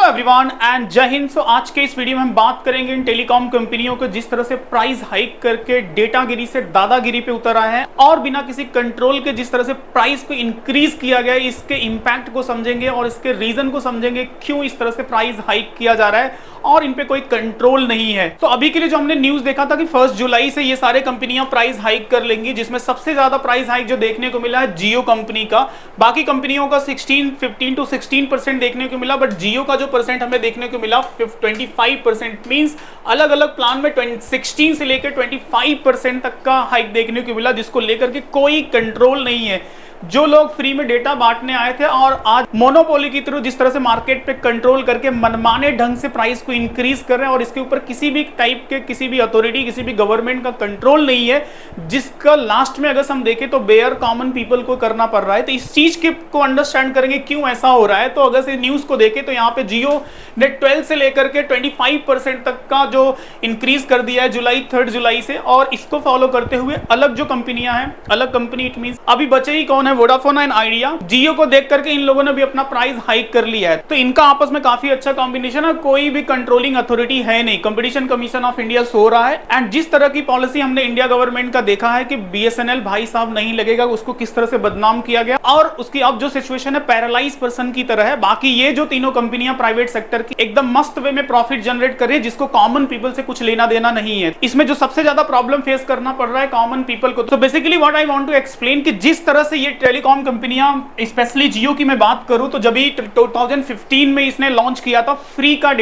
Hello everyone and जय हिंद। सो आज के इस वीडियो में हम बात करेंगे इन टेलीकॉम कंपनियों को जिस तरह से प्राइस हाइक करके डेटागिरी से दादागिरी पे उतर आए हैं और बिना किसी कंट्रोल के जिस तरह से प्राइस को इंक्रीज किया गया है, इसके इंपैक्ट को समझेंगे और इसके रीजन को समझेंगे क्यों इस तरह से प्राइस हाइक किया जा रहा है और इन पे कोई कंट्रोल नहीं है। तो अभी के लिए जो हमने न्यूज देखा था कि 1 जुलाई से ये सारे कंपनियां प्राइस हाइक कर लेंगी, जिसमें सबसे ज्यादा प्राइस हाइक जो देखने को मिला है जियो कंपनी का। बाकी कंपनियों का 15 to 16% देखने को मिला, बट जियो का जो परसेंट हमें देखने को मिला 25%। मींस अलग अलग प्लान में 16 से लेकर 25% तक का हाइक देखने को मिला, जिसको लेकर के कोई कंट्रोल नहीं है। जो लोग फ्री में डेटा बांटने आए थे और आज मोनोपोली की थ्रू जिस तरह से मार्केट पे कंट्रोल करके मनमाने ढंग से प्राइस को इंक्रीज कर रहे हैं और इसके ऊपर किसी भी टाइप के किसी भी अथॉरिटी किसी भी गवर्नमेंट का कंट्रोल नहीं है, जिसका लास्ट में अगर हम देखें तो बेयर कॉमन पीपल को करना पड़ रहा है। तो इस चीज के को अंडरस्टैंड करेंगे क्यों ऐसा हो रहा है। तो अगर से न्यूज को देखें तो यहाँ पे जियो ने 12 से लेकर के 25% तक का जो इंक्रीज कर दिया है 3 जुलाई से, और इसको फॉलो करते हुए अलग जो कंपनियां हैं, अलग कंपनी इट मींस अभी बचे ही कौन है, वोडाफोन एंड आइडिया। जियो को देख करके इन लोगों ने भी अपना प्राइस हाइक कर लिया है। तो इनका आपस में काफी अच्छा कॉम्बिनेशन है, कोई भी कंट्रोलिंग अथॉरिटी है नहीं। Competition commission of India so रहा है एंड जिस तरह की पॉलिसी हमने इंडिया गवर्नमेंट का देखा है कि बीएसएनएल भाई साहब नहीं लगेगा, उसको किस तरह से बदनाम किया गया और उसकी अब जो सिचुएशन है पैरालाइज पर्सन की तरह है। बाकी ये जो तीनों कंपनियां प्राइवेट सेक्टर की एकदम मस्त वे में प्रॉफिट जनरेट कर रही है, जिसको कॉमन पीपल से कुछ लेना देना नहीं है। इसमें जो सबसे ज्यादा प्रॉब्लम फेस करना पड़ रहा है कॉमन पीपल को। तो basically what I want to explain कि जिस तरह से ये टेलीकॉम कंपनियां, स्पेशली जियो की मैं बात करूं तो जब 2015 में इसने लॉन्च किया था फ्री का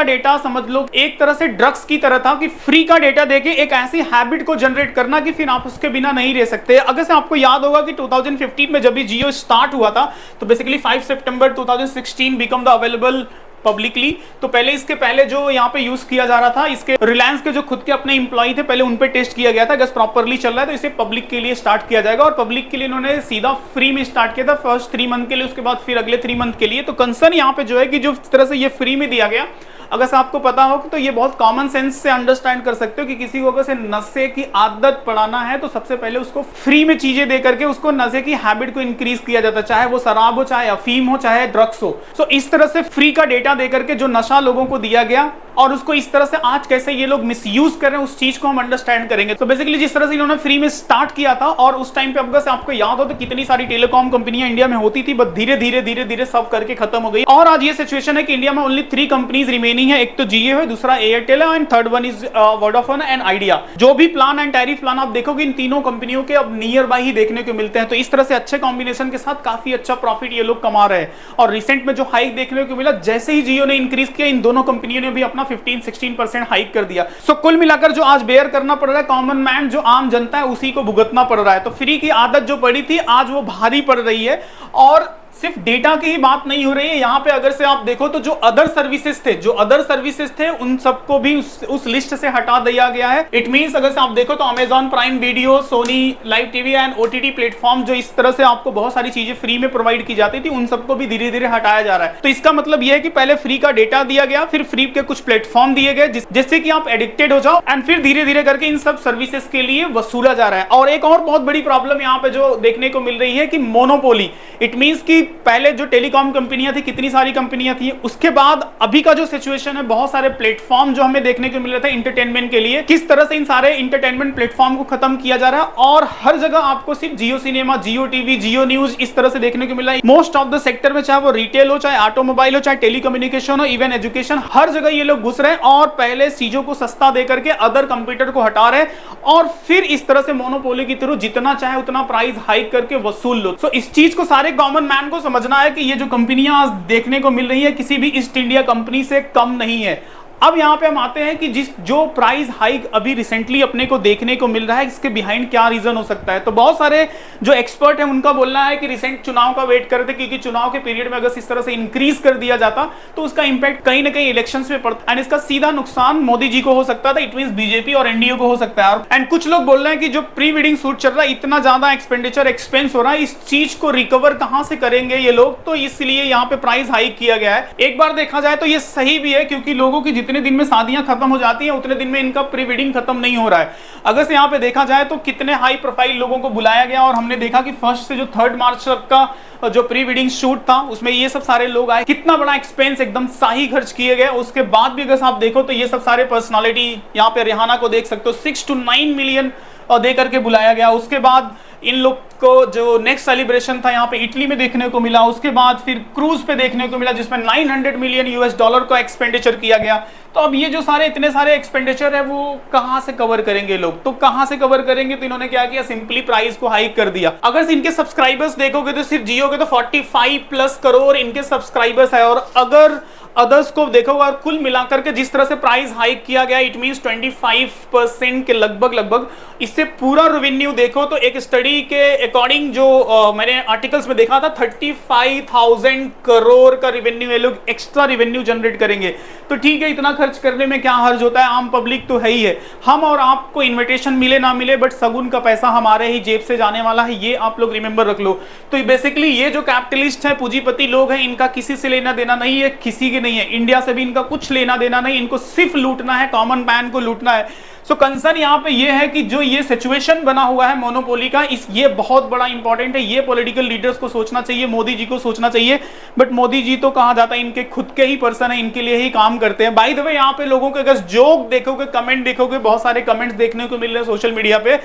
डेटा समझ लो एक तरह से ड्रग्स की तरह था कि फ्री का डेटा देके एक ऐसी हैबिट को जनरेट करना कि फिर आप उसके बिना नहीं रह सकते। अगर से आपको याद होगा कि 2015 में जब भी जियो स्टार्ट हुआ था तो basically 5 September 2016 become the available publicly. तो इसके पहले जो यहाँ पे यूज किया जा रहा था, इसके रिलायंस के जो खुद के अपने इंप्लॉय थे पहले उन पे टेस्ट किया गया था। अगर प्रॉपर्ली चल रहा है तो इसे पब्लिक के लिए स्टार्ट किया जाएगा और पब्लिक के लिए इन्होंने सीधा फ्री में स्टार्ट किया था फर्स्ट 3 मंथ के लिए, उसके बाद फिर अगले 3 मंथ के लिए। तो कंसर्न यहाँ पे जो है कि जो इस तरह से ये फ्री में दिया गया, अगर से आपको पता हो तो ये बहुत कॉमन सेंस से अंडरस्टैंड कर सकते हो कि किसी को अगर से नशे की आदत पड़ाना है तो सबसे पहले उसको फ्री में चीजें दे करके उसको नशे की हैबिट को इंक्रीज किया जाता है, चाहे वो शराब हो, चाहे अफीम हो, चाहे ड्रग्स हो। सो इस तरह से फ्री का डेटा दे करके जो नशा लोगों को दिया गया और उसको इस तरह से आज कैसे ये लोग मिसयूज कर रहे हैं उस चीज को हम अंडरस्टैंड करेंगे। तो बेसिकली जिस तरह से इन्होंने फ्री में स्टार्ट किया था और उस टाइम पे अगर से आपको याद हो तो कितनी सारी टेलीकॉम कंपनियां इंडिया में होती थी, बट धीरे धीरे सब करके खत्म हो गई और आज ये सिचुएशन है कि इंडिया में ओनली 3 कंपनीज रिमेनिंग है। एक तो जियो है, दूसरा एयरटेल है and third one is Vodafone and idea. जो भी प्लान एंड टैरिफ प्लान आप देखोगे इन तीनों कंपनियों के अब नियर बाय ही देखने को मिलते हैं। तो इस तरह से अच्छे कॉम्बिनेशन के साथ काफी अच्छा प्रॉफिट ये लोग कमा रहे हैं। और रिसेंट में जो हाइक देखने को मिला, जैसे ही जियो ने इंक्रीज किया इन दोनों कंपनियों ने भी अपना 15-16% हाइक कर दिया। सो कुल मिलाकर जो आज बेयर करना पड़ रहा है कॉमन मैन, जो आम जनता है, उसी को भुगतना पड़ रहा है। तो फ्री की आदत जो पड़ी थी आज वो भारी पड़ रही है और सिर्फ डेटा की ही बात नहीं हो रही है। यहाँ पे अगर से आप देखो तो जो अदर सर्विसेज थे उन सबको भी उस लिस्ट से हटा दिया गया है। इट मींस अगर से आप देखो तो Amazon Prime Video, Sony LIV TV and OTT platform जो इस तरह से आपको बहुत सारी चीजें फ्री में प्रोवाइड की जाती थी उन सबको भी धीरे धीरे हटाया जा रहा है। तो इसका मतलब यह है कि पहले फ्री का डेटा दिया गया, फिर फ्री के कुछ प्लेटफॉर्म दिए गए जिससे कि आप एडिक्टेड हो जाओ एंड फिर धीरे धीरे करके इन सब सर्विसेज के लिए वसूला जा रहा है। और एक और बहुत बड़ी प्रॉब्लम यहाँ पे जो देखने को मिल रही है कि मोनोपोली। इट मींस कि पहले जो टेलीकॉम कंपनियां थी, कितनी सारी कंपनियां थी, उसके बाद अभी का जो सिचुएशन है बहुत सारे प्लेटफॉर्म जो हमें देखने को मिल रहे थे इंटरटेनमेंट के लिए, किस तरह से इन सारे इंटरटेनमेंट प्लेटफॉर्म को खत्म किया जा रहा है और हर जगह आपको सिर्फ जियो सिनेमा, जियो टीवी, जियो न्यूज इस तरह से देखने को मिल रहा है। मोस्ट ऑफ द सेक्टर में, चाहे वो रिटेल हो, चाहे ऑटोमोबाइल हो, चाहे टेलीकम्युनिकेशन हो, इवन एजुकेशन, हर जगह ये लोग घुस रहे हैं और पहले चीजों को सस्ता दे करके अदर कंप्यूटर को हटा रहे हैं और फिर इस तरह से मोनोपोली की तरह जितना चाहे उतना प्राइस हाइक करके वसूल लो। सो इस चीज को सारे कॉमन मैन को समझना है कि ये जो कंपनियां आज देखने को मिल रही है किसी भी ईस्ट इंडिया कंपनी से कम नहीं है। अब यहां पे हम आते हैं कि जो प्राइस हाइक अभी रिसेंटली अपने को देखने को मिल रहा है, इसके बिहाइंड क्या रीजन हो सकता है। तो बहुत सारे जो एक्सपर्ट हैं उनका बोलना है कि रिसेंट चुनाव का वेट कर रहे थे, क्योंकि चुनाव के पीरियड में अगर इस तरह से इंक्रीज कर दिया जाता तो उसका इंपैक्ट कहीं ना कहीं इलेक्शंस में पड़ता एंड इसका सीधा नुकसान मोदी जी को हो सकता था। इट मींस बीजेपी और एनडीए को हो सकता है। एंड कुछ लोग बोल रहे हैं कि जो प्री वेडिंग शूट चल रहा है, इतना ज्यादा एक्सपेंस हो रहा है, इस चीज को रिकवर कहां से करेंगे ये लोग, तो इसलिए यहाँ पे प्राइस हाइक किया गया है। एक बार देखा जाए तो ये सही भी है, क्योंकि लोगों की जितनी जितने दिन में शादियां खत्म हो जाती हैं उतने दिन में इनका प्री वेडिंग खत्म नहीं हो रहा है। अगर से यहाँ पे देखा जाए तो कितने हाई प्रोफाइल लोगों को बुलाया गया और हमने देखा कि 1 से जो 3 मार्च तक का जो प्री वेडिंग शूट था उसमें ये सब सारे लोग आए, कितना बड़ा एक्सपेंस एकदम सही खर्च किए गए। उसके बाद भी अगर आप देखो तो ये सब सारे पर्सनालिटी, यहाँ पे रिहाना को देख सकते हो 6 to 9 मिलियन दे करके बुलाया गया। उसके बाद इन लोग को जो नेक्स्ट सेलिब्रेशन था यहाँ पे इटली में देखने को मिला। उसके बाद फिर क्रूज पे देखने को मिला जिसमें 900 मिलियन यूएस डॉलर का एक्सपेंडिचर किया गया। तो अब ये जो सारे इतने सारे एक्सपेंडिचर है वो कहां से कवर करेंगे लोग, तो कहां से कवर करेंगे? तो इन्होंने क्या किया, सिंपली प्राइस को हाइक कर दिया। अगर इनके सब्सक्राइबर्स देखोगे तो सिर्फ जियो के तो 45+ करोड़ इनके सब्सक्राइबर्स है, और अगर अदर्स को देखोगे और कुल मिलाकर के जिस तरह से प्राइस हाइक किया गया इट मींस 25% के लगभग। इससे पूरा रेवेन्यू देखो तो एक स्टडी के अकॉर्डिंग जो मैंने आर्टिकल्स में देखा था 35,000 करोड़ का रेवेन्यू ये लोग एक्स्ट्रा रेवेन्यू जनरेट करेंगे। तो ठीक है, इतना खर्च करने में क्या हर्ज होता है, आम पब्लिक तो है ही है। हम और आपको इन्विटेशन मिले ना मिले बट सगुन का पैसा हमारे ही जेब से जाने वाला है, ये आप लोग रिमेंबर रख लो। तो बेसिकली ये जो कैपिटलिस्ट है, पूंजीपति लोग हैं, इनका किसी से लेना देना नहीं है, किसी के नहीं है, इंडिया से भी इनका कुछ लेना देना नहीं, इनको सिर्फ लूटना है, कॉमन मैन को लूटना है। सो कंसर्न यहाँ पे ये है कि जो ये सिचुएशन बना हुआ है मोनोपोली का, ये बहुत बड़ा इंपॉर्टेंट है। ये पॉलिटिकल लीडर्स को सोचना चाहिए, मोदी जी को सोचना चाहिए, बट मोदी जी तो कहा जाता है इनके खुद के ही पर्सन है, इनके लिए ही काम करते हैं। बाय द वे यहाँ पे लोगों के अगर जोक देखोगे, कमेंट देखोगे, बहुत सारे कमेंट्स देखने को मिल रहे हैं सोशल मीडिया पे,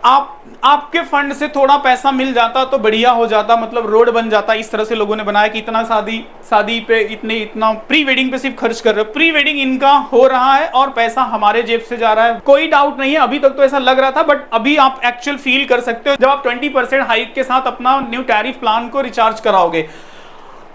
आपके फंड से थोड़ा पैसा मिल जाता तो बढ़िया हो जाता, मतलब रोड बन जाता। इस तरह से लोगों ने बनाया कि इतना शादी पे इतना प्री वेडिंग पे सिर्फ खर्च कर रहे हो। प्री वेडिंग इनका हो रहा है और पैसा हमारे जेब से जा रहा है, कोई डाउट नहीं है। अभी तक तो ऐसा लग रहा था, बट अभी आप एक्चुअल फील कर सकते हो जब आप 20% हाइक के साथ अपना न्यू टैरिफ प्लान को रिचार्ज कराओगे।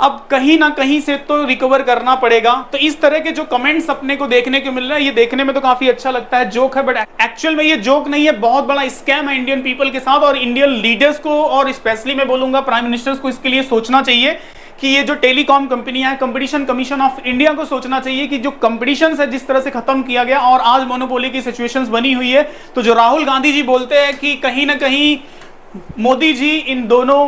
अब कहीं ना कहीं से तो रिकवर करना पड़ेगा। तो इस तरह के जो कमेंट्स अपने को देखने को मिल रहा है, ये देखने में तो काफी अच्छा लगता है, जोक है, बट एक्चुअल में ये जोक नहीं है, बहुत बड़ा स्कैम है इंडियन पीपल के साथ। और इंडियन लीडर्स को और स्पेशली मैं बोलूंगा प्राइम मिनिस्टर्स को इसके लिए सोचना चाहिए कि ये जो टेलीकॉम कंपनियां हैं, कंपटीशन कमीशन ऑफ इंडिया को सोचना चाहिए कि जो कंपटीशन है जिस तरह से खत्म किया गया और आज मोनोपोली की सिचुएशंस बनी हुई है, तो जो राहुल गांधी जी बोलते हैं कि कहीं ना कहीं मोदी जी इन दोनों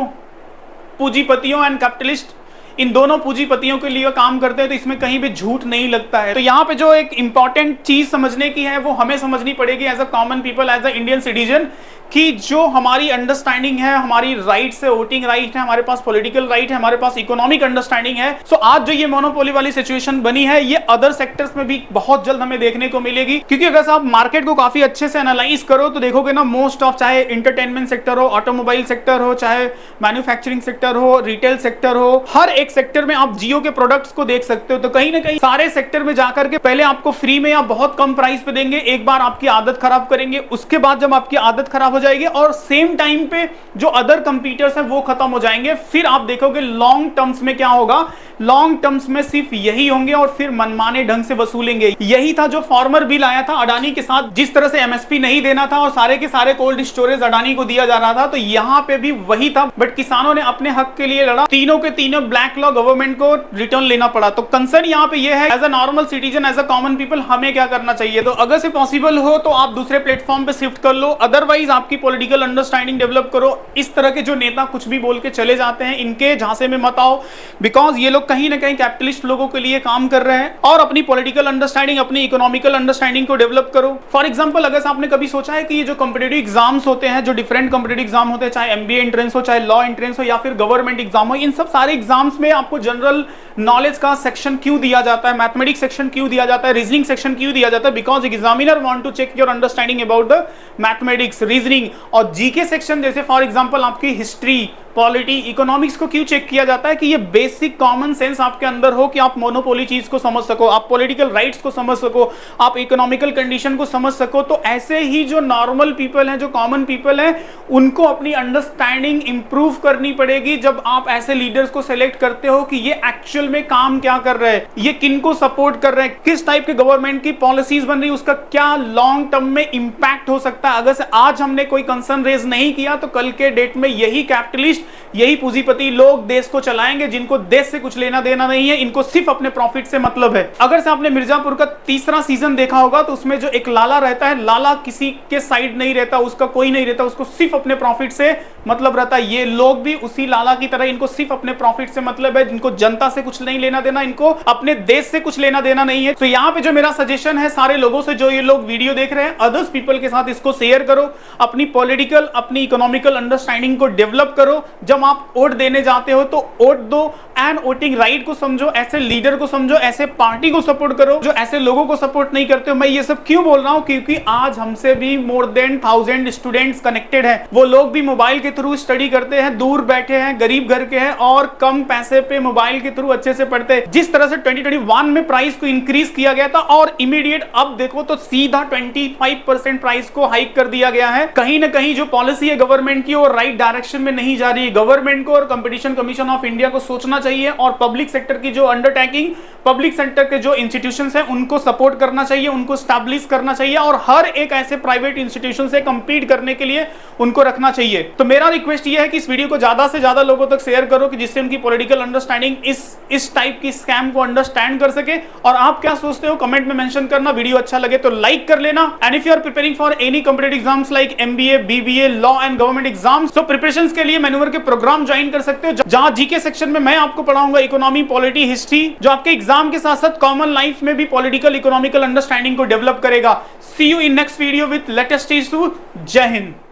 पूंजीपतियों एंड कैपिटलिस्ट, इन दोनों पूंजीपतियों के लिए काम करते हैं, तो इसमें कहीं भी झूठ नहीं लगता है। तो यहाँ पे जो एक इंपॉर्टेंट चीज समझने की है वो हमें समझनी पड़ेगी as a common people, as a Indian citizen, कि जो हमारी अंडरस्टैंडिंग है, हमारी राइट्स है, वोटिंग राइट है, हमारे पास पॉलिटिकल राइट है, हमारे पास इकोनॉमिक अंडरस्टैंडिंग है। सो आज जो ये मोनोपोली वाली सिचुएशन बनी है, ये अदर सेक्टर्स में भी बहुत जल्द हमें देखने को मिलेगी। क्योंकि अगर आप मार्केट को काफी अच्छे से एनालाइज करो तो देखोगे ना, मोस्ट ऑफ, चाहे इंटरटेनमेंट सेक्टर हो, ऑटोमोबाइल सेक्टर हो, चाहे मैन्युफैक्चरिंग सेक्टर हो, रिटेल सेक्टर हो, हर एक सेक्टर में आप जियो के प्रोडक्ट्स को देख सकते हो। तो कहीं ना कहीं सारे सेक्टर में जाकर के पहले आपको फ्री में या बहुत कम प्राइस पे देंगे, एक बार आपकी आदत खराब करेंगे, उसके बाद जब आपकी आदत खराब हो जाएगी और सेम टाइम पे जो अदर कंपीटर्स हैं वो खत्म हो जाएंगे, फिर आप देखोगे लॉन्ग टर्म्स में क्या होगा, लॉन्ग टर्म्स में सिर्फ यही होंगे और फिर मनमाने ढंग से वसूलेंगे। यही था जो फार्मर बिल आया था अडानी के साथ, जिस तरह से एमएसपी नहीं देना था और सारे के सारे कोल्ड स्टोरेज अडानी को दिया जा रहा था, तो यहां पे भी वही था, बट किसानों ने अपने हक के लिए लड़ा, तीनों के तीनों ब्लैक लॉ गवर्नमेंट को रिटर्न लेना पड़ा। तो कंसर्न यहाँ पे ये है, as a normal citizen, as a common people, हमें क्या करना चाहिए? तो अगर से पॉसिबल हो तो आप दूसरे प्लेटफॉर्म पे शिफ्ट कर लो, अदरवाइज आपकी पॉलिटिकल अंडरस्टैंडिंग डेवलप करो। इस तरह के जो नेता कुछ भी बोल के चले जाते हैं, इनके झांसे में मत आओ, बिकॉज ये लोग कहीं ना कहीं कैपिटलिस्ट लोगों के लिए काम कर रहे हैं। और अपनी पॉलिटिकल अंडरस्टैंडिंग, अपनी इकोनॉमिकल अंडरस्टैंडिंग को डेवलप करो। फॉर एग्जांपल, अगर आपने कभी सोचा है कि ये जो कॉम्पिटिटिव एग्जाम्स होते हैं, जो डिफरेंट कॉम्पिटिटिव एग्जाम होते हैं, चाहे एमबीए एंट्रेंस हो, चाहे लॉ एंट्रेंस हो, या फिर गवर्नमेंट एग्जाम हो, इन सब सारे एग्जाम्स में आपको जनरल नॉलेज का सेक्शन क्यों दिया जाता है, मैथमेटिक्स सेक्शन क्यों दिया जाता है, रीजनिंग सेक्शन क्यों दिया जाता है? Because examiner want to check your understanding about the mathematics, reasoning. और जीके सेक्शन जैसे फॉर एग्जांपल आपकी हिस्ट्री, पॉलिटी, इकोनॉमिक्स को क्यों चेक किया जाता है? कि ये बेसिक कॉमन सेंस आपके अंदर हो, कि आप मोनोपोली चीज को समझ सको, आप पॉलिटिकल राइट्स को समझ सको, आप इकोनॉमिकल कंडीशन को समझ सको। तो ऐसे ही जो नॉर्मल पीपल हैं, जो कॉमन पीपल हैं, उनको अपनी अंडरस्टैंडिंग इंप्रूव करनी पड़ेगी जब आप ऐसे लीडर्स को सेलेक्ट करते हो कि ये एक्चुअल में काम क्या कर रहे हैं, ये किनको सपोर्ट कर रहे हैं, किस टाइप के गवर्नमेंट की पॉलिसीज बन रही है, उसका क्या लॉन्ग टर्म में इंपैक्ट हो सकता है। अगर से आज हमने कोई कंसर्न रेज नहीं किया तो कल के डेट में यही कैपिटलिस्ट, यही पूंजीपति लोग देश को चलाएंगे, जिनको देश से कुछ लेना देना नहीं है, इनको सिर्फ अपने प्रॉफिट से मतलब है। अगर से आपने मिर्जापुर का तीसरा सीजन देखा होगा तो उसमें जो एक लाला रहता है, लाला किसी के साइड नहीं रहता, उसका कोई नहीं रहता, उसको सिर्फ अपने प्रॉफिट से मतलब रहता है। ये लोग भी उसी लाला की तरह, इनको सिर्फ अपने प्रॉफिट से मतलब है, इनको जनता से कुछ नहीं लेना देना, इनको अपने देश से कुछ लेना देना नहीं है। तो यहाँ पे जो मेरा सजेशन है सारे लोगों से, जो ये लोग वीडियो देख रहे हैं, अदर्स पीपल के साथ इसको शेयर करो, अपनी पॉलिटिकल, अपनी इकोनॉमिकल अंडरस्टैंडिंग को डेवलप करो। जब आप वोट देने जाते हो तो वोट दो एंड वोटिंग राइट को समझो, ऐसे लीडर को समझो, ऐसे पार्टी को सपोर्ट करो जो ऐसे लोगों को सपोर्ट नहीं करते हो। मैं ये सब क्यों बोल रहा हूं, क्योंकि आज हमसे भी मोर देन 1000 स्टूडेंट्स कनेक्टेड हैं। वो लोग भी मोबाइल के थ्रू स्टडी करते हैं, दूर बैठे हैं, गरीब घर के हैं और कम पैसे पे मोबाइल के थ्रू अच्छे से पढ़ते हैं। जिस तरह से 2021 में प्राइस को इंक्रीज किया गया था और इमीडिएट अब देखो तो सीधा 25% प्राइस को हाइक कर दिया गया है। कहीं ना कहीं जो पॉलिसी है गवर्नमेंट की, वो राइट डायरेक्शन में नहीं जा रही है। गवर्नमेंट को और कंपटीशन कमीशन ऑफ इंडिया को सोचना चाहिए और पब्लिक सेक्टर की जो अंडरटेकिंग, पब्लिक सेक्टर के जो इंस्टीट्यूशंस हैं उनको सपोर्ट करना चाहिए, उनको स्टैब्लिश करना चाहिए और हर एक ऐसे प्राइवेट इंस्टीट्यूशन से कंपीट करने के लिए उनको रखना चाहिए। तो मेरा रिक्वेस्ट ये है कि इस वीडियो को ज्यादा से ज्यादा लोगों तक शेयर करो कि जिससे उनकी पॉलिटिकल अंडरस्टैंडिंग इस टाइप की स्कैम को अंडरस्टैंड कर सके। और आप क्या सोचते हो कमेंट में मेंशन करना। वीडियो अच्छा लगे तो लाइक कर लेना। And if you are preparing for any competitive exams like MBA, BBA, law and government exams, तो प्रिपरेशंस के लिए मैन्यूवर के प्रोग्राम ज्वाइन कर सकते हो, जहां जीके सेक्शन में मैं आपको पढ़ाऊंगा इकोनॉमी, पॉलिटी, हिस्ट्री, जो आपके एग्जाम के साथ साथ कॉमन लाइफ में भी पॉलिटिकल इकोनॉमिकल अंडरस्टैंडिंग को डेवलप करेगा। See you in next video with latest issue. Jai Hind.